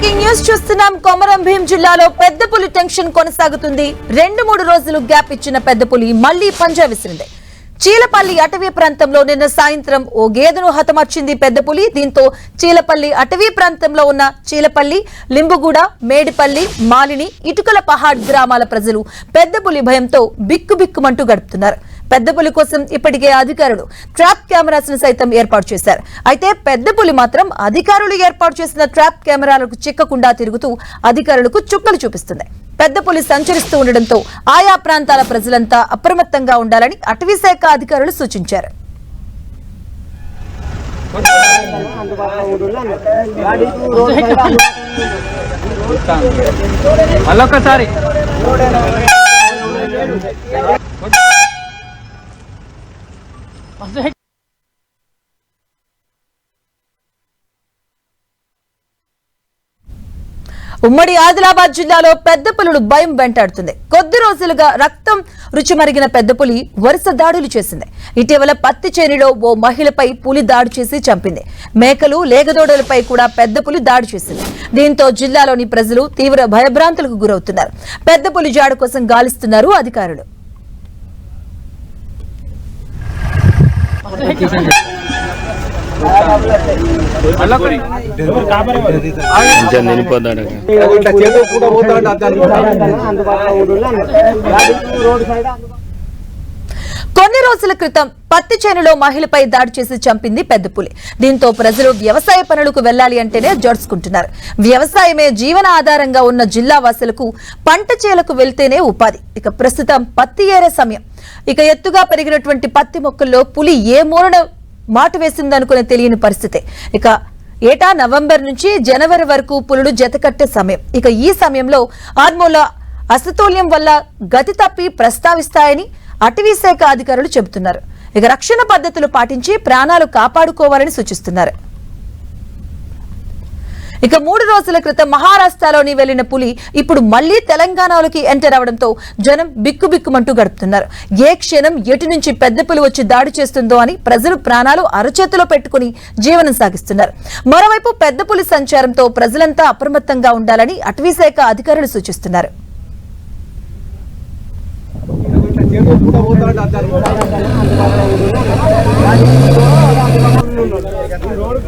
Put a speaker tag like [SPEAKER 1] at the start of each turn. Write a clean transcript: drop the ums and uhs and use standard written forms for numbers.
[SPEAKER 1] Breaking news చూస్తున్నాం. కొమరం భీం జిల్లాలో పెద్ద పులి టెన్షన్ కొనసాగుతుంది. 2-3 రోజులు గ్యాప్ ఇచ్చిన పెద్ద పులి మళ్లీ పంజా విసిరింది. చీలపల్లి అటవీ ప్రాంతంలో నిన్న సాయంత్రం ఓ గేదెను హతమార్చింది పెద్ద పులి. దీంతో చీలపల్లి అటవీ ప్రాంతంలో ఉన్న చీలపల్లి, లింబుగూడ, మేడిపల్లి, మాలిని, ఇటుకల పహాడ్ గ్రామాల ప్రజలు పెద్ద పులి భయంతో బిక్కుబిక్కుమంటూ గడుపుతున్నారు. పెద్ద పులి కోసం ఇప్పటికే అధికారులు ట్రాప్ కెమెరాస్ ను సైతం ఏర్పాటు చేశారు. అయితే పెద్ద పులి మాత్రం అధికారులు ఏర్పాటు చేసిన ట్రాప్ కెమెరాలకు చిక్కకుండా తిరుగుతూ అధికారులకు చుక్కలు చూపిస్తుంది. పెద్ద పులి సంచరిస్తూ ఉండడంతో ఆయా ప్రాంతాల ప్రజలంతా అప్రమత్తంగా ఉండాలని అటవీ శాఖ అధికారులు సూచించారు. ఉమ్మడి ఆదిలాబాద్ జిల్లాలో పెద్ద పులులు భయం వెంటాడుతుంది. కొద్ది రోజులుగా రక్తం రుచి మరిగిన పెద్ద పులి వరుస దాడులు చేసింది. ఇటీవల పత్తి చేనులో ఓ మహిళపై పులి దాడి చేసి చంపింది. మేకలు, లేగదోడలపై కూడా పెద్ద పులి దాడి చేసింది. దీంతో జిల్లాలోని ప్రజలు తీవ్ర భయభ్రాంతులకు గురవుతున్నారు. పెద్ద పులి జాడు కోసం గాలిస్తున్నారు అధికారులు. కొన్ని రోజుల క్రితం పత్తి చేనులో మహిళపై దాడి చేసి చంపింది పెద్ద పులి. దీంతో ప్రజలు వ్యవసాయ పనులకు వెళ్లాలి అంటేనే జడుచుకుంటున్నారు. వ్యవసాయమే జీవన ఆధారంగా ఉన్న జిల్లా వాసులకు పంట చేలకు వెళ్తేనే ఉపాధి. ఇక ప్రస్తుతం పత్తి ఏరే సమయం. ఇక ఎత్తుగా పెరిగినటువంటి పత్తి మొక్కల్లో పులి ఏ మూలన మాట వేసిందనుకునే తెలియని పరిస్థితి. ఇక ఏటా నవంబర్ నుంచి జనవరి వరకు పులులు జతకట్టే సమయం. ఇక ఈ సమయంలో హార్మోన్ల అసమతుల్యం వల్ల గతి తప్పి ప్రస్తావిస్తాయని అటవీ శాఖ అధికారులు చెబుతున్నారు. ఇక రక్షణ పద్ధతులు పాటించి ప్రాణాలు కాపాడుకోవాలని సూచిస్తున్నారు. ఇక 3 రోజుల క్రితం మహారాష్ట్రలోని వెళ్లిన పులి ఇప్పుడు మళ్లీ తెలంగాణలోకి ఎంటర్ అవడంతో జనం బిక్కుబిక్కుమంటూ గడుపుతున్నారు. ఏ క్షణం ఎటు నుంచి పెద్ద పులి వచ్చి దాడి చేస్తుందో అని ప్రజలు ప్రాణాలు అరచేతిలో పెట్టుకుని జీవనం సాగిస్తున్నారు. మరోవైపు పెద్ద పులి సంచారంతో ప్రజలంతా అప్రమత్తంగా ఉండాలని అటవీ శాఖ అధికారులు సూచిస్తున్నారు.
[SPEAKER 2] రోడ్